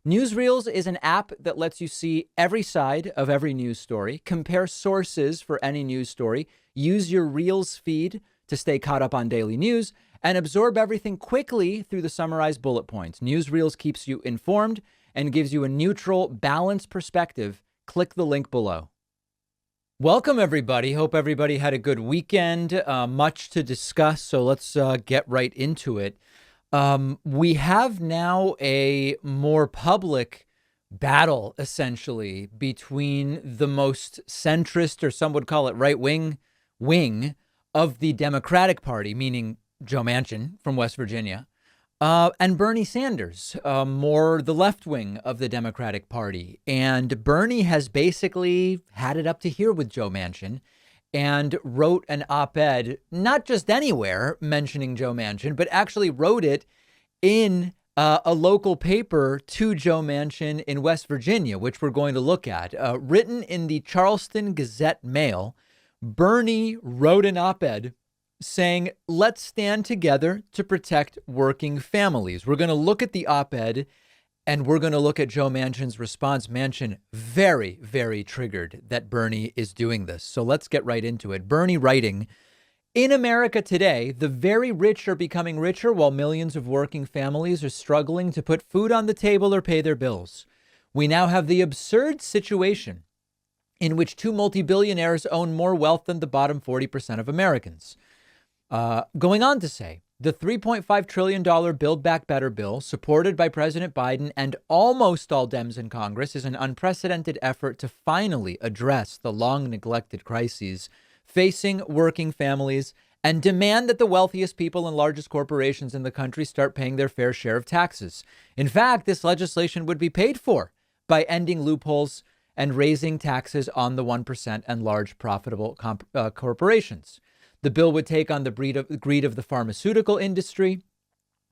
Newsreels is an app that lets you see every side of every news story, compare sources for any news story, use your Reels feed to stay caught up on daily news, and absorb everything quickly through the summarized bullet points. Newsreels keeps you informed and gives you a neutral, balanced perspective. Click the link below. Welcome, everybody. Hope everybody had a good weekend. Much to discuss, so let's get right into it. We have now a more public battle, essentially, between the most centrist, or some would call it right-wing, wing of the Democratic Party, meaning Joe Manchin from West Virginia, and Bernie Sanders, more the left wing of the Democratic Party. And Bernie has basically had it up to here with Joe Manchin and wrote an op-ed, not just anywhere mentioning Joe Manchin, but actually wrote it in a local paper to Joe Manchin in West Virginia, which we're going to look at. Written in the Charleston Gazette-Mail, Bernie wrote an op-ed saying, let's stand together to protect working families. We're going to look at the op-ed and we're going to look at Joe Manchin's response. Manchin very, very triggered that Bernie is doing this. So let's get right into it. Bernie writing, in America today, the very rich are becoming richer while millions of working families are struggling to put food on the table or pay their bills. We now have the absurd situation in which two multi-billionaires own more wealth than the bottom 40% of Americans. Going on to say, the $3.5 trillion Build Back Better bill, supported by President Biden and almost all Dems in Congress, is an unprecedented effort to finally address the long-neglected crises facing working families and demand that the wealthiest people and largest corporations in the country start paying their fair share of taxes. In fact, this legislation would be paid for by ending loopholes and raising taxes on the 1% and large profitable corporations. The bill would take on the greed of the pharmaceutical industry.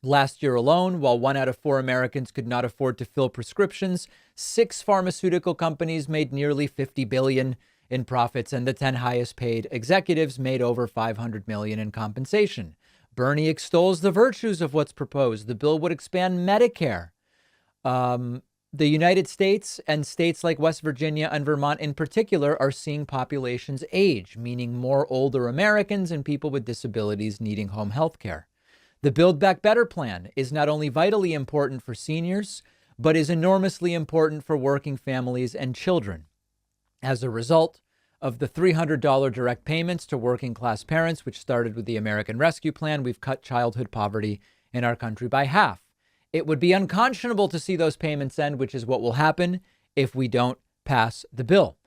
Last year alone, while 1 out of 4 Americans could not afford to fill prescriptions, 6 pharmaceutical companies made nearly $50 billion in profits, and the 10 highest paid executives made over $500 million in compensation. Bernie extols the virtues of what's proposed. The bill would expand Medicare. The United States and states like West Virginia and Vermont in particular are seeing populations age, meaning more older Americans and people with disabilities needing home health care. The Build Back Better plan is not only vitally important for seniors, but is enormously important for working families and children. As a result of the $300 direct payments to working class parents, which started with the American Rescue Plan, we've cut childhood poverty in our country by half. It would be unconscionable to see those payments end, which is what will happen if we don't pass the bill.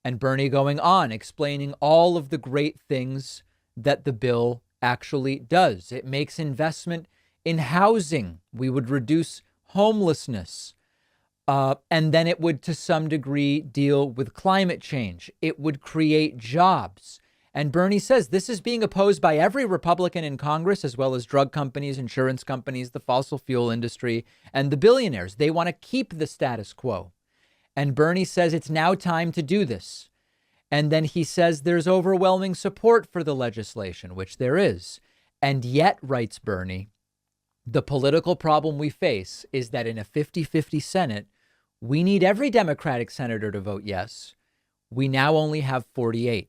And Bernie going on, explaining all of the great things that the bill actually does. It makes investment in housing. We would reduce homelessness. And then it would, to some degree, deal with climate change. It would create jobs. And Bernie says this is being opposed by every Republican in Congress, as well as drug companies, insurance companies, the fossil fuel industry, and the billionaires. They want to keep the status quo. And Bernie says it's now time to do this. And then he says there's overwhelming support for the legislation, which there is. And yet, writes Bernie, the political problem we face is that in a 50-50 Senate, we need every Democratic senator to vote yes. We now only have 48.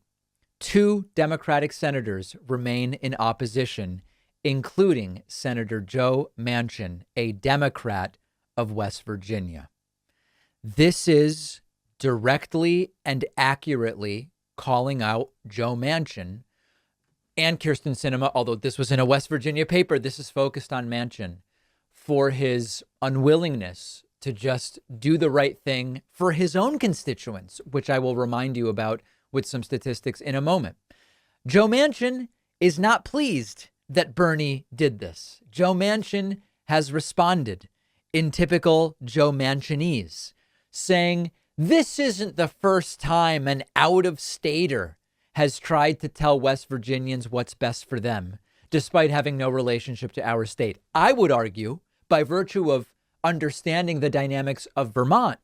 2 Democratic senators remain in opposition, including Senator Joe Manchin, a Democrat of West Virginia. This is directly and accurately calling out Joe Manchin and Kyrsten Sinema, although this was in a West Virginia paper, this is focused on Manchin, for his unwillingness to just do the right thing for his own constituents, which I will remind you about with some statistics in a moment. Joe Manchin is not pleased that Bernie did this. Joe Manchin has responded in typical Joe Manchinese, saying, this isn't the first time an out-of-stater has tried to tell West Virginians what's best for them, despite having no relationship to our state. I would argue, by virtue of understanding the dynamics of Vermont,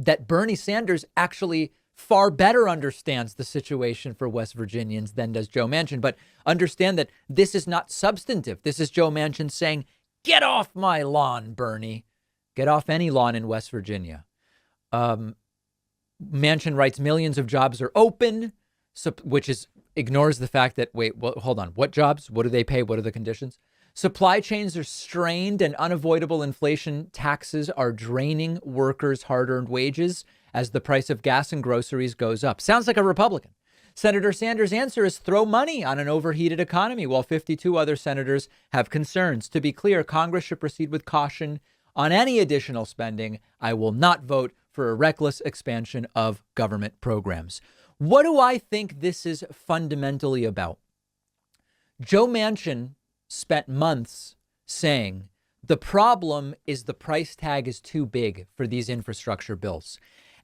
that Bernie Sanders actually far better understands the situation for West Virginians than does Joe Manchin. But understand that this is not substantive. This is Joe Manchin saying, get off my lawn, Bernie. Get off any lawn in West Virginia. Manchin writes millions of jobs are open, which ignores the fact that, hold on. What jobs? What do they pay? What are the conditions? Supply chains are strained and unavoidable inflation taxes are draining workers' hard-earned wages as the price of gas and groceries goes up. Sounds like a Republican. Senator Sanders' answer is throw money on an overheated economy, while 52 other senators have concerns. To be clear, Congress should proceed with caution on any additional spending. I will not vote for a reckless expansion of government programs. What do I think this is fundamentally about? Joe Manchin spent months saying the problem is the price tag is too big for these infrastructure bills.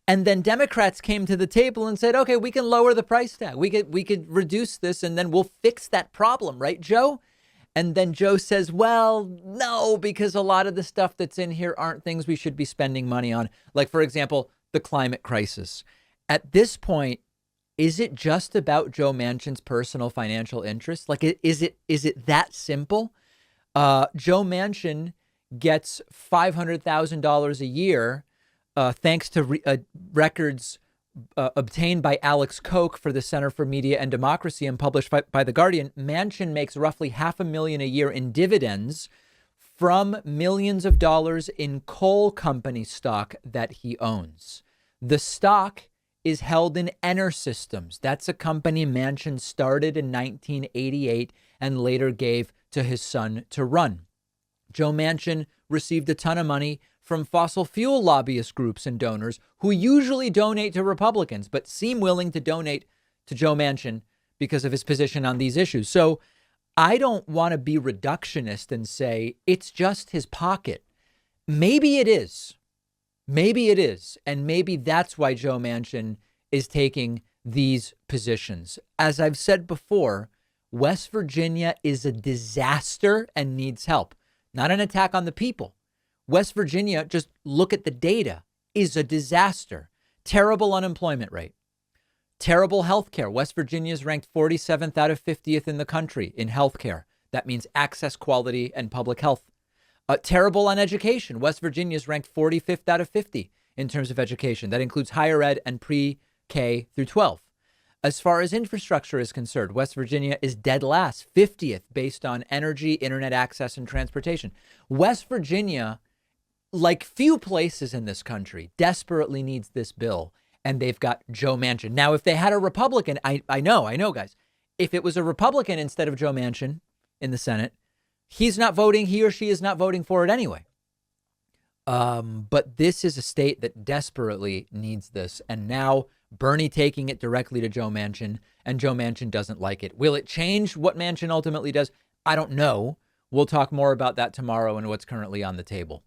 And then Democrats came to the table and said, OK, we can lower the price tag. We could reduce this and then we'll fix that problem. Right, Joe? And then Joe says, well, no, because a lot of the stuff that's in here aren't things we should be spending money on. Like, for example, the climate crisis. At this point, is it just about Joe Manchin's personal financial interests? Like, is it that simple? Joe Manchin gets $500,000 a year thanks to records obtained by Alex Koch for the Center for Media and Democracy and published by The Guardian. Manchin makes roughly $500,000 a year in dividends from millions of dollars in coal company stock that he owns. The stock is held in EnerSystems. That's a company Manchin started in 1988 and later gave to his son to run. Joe Manchin received a ton of money from fossil fuel lobbyist groups and donors who usually donate to Republicans, but seem willing to donate to Joe Manchin because of his position on these issues. So I don't want to be reductionist and say it's just his pocket. Maybe it is. Maybe it is. And maybe that's why Joe Manchin is taking these positions. As I've said before, West Virginia is a disaster and needs help, not an attack on the people. West Virginia, just look at the data, is a disaster. Terrible unemployment rate. Terrible health care. West Virginia is ranked 47th out of 50th in the country in health care. That means access, quality, and public health. Terrible on education. West Virginia is ranked 45th out of 50 in terms of education. That includes higher ed and pre-K through 12. As far as infrastructure is concerned, West Virginia is dead last, 50th based on energy, internet access, and transportation. West Virginia, like few places in this country, desperately needs this bill. And they've got Joe Manchin. Now, if they had a Republican, I know, guys, if it was a Republican instead of Joe Manchin in the Senate, he or she is not voting for it anyway. But this is a state that desperately needs this. And now Bernie taking it directly to Joe Manchin, and Joe Manchin doesn't like it. Will it change what Manchin ultimately does? I don't know. We'll talk more about that tomorrow and what's currently on the table.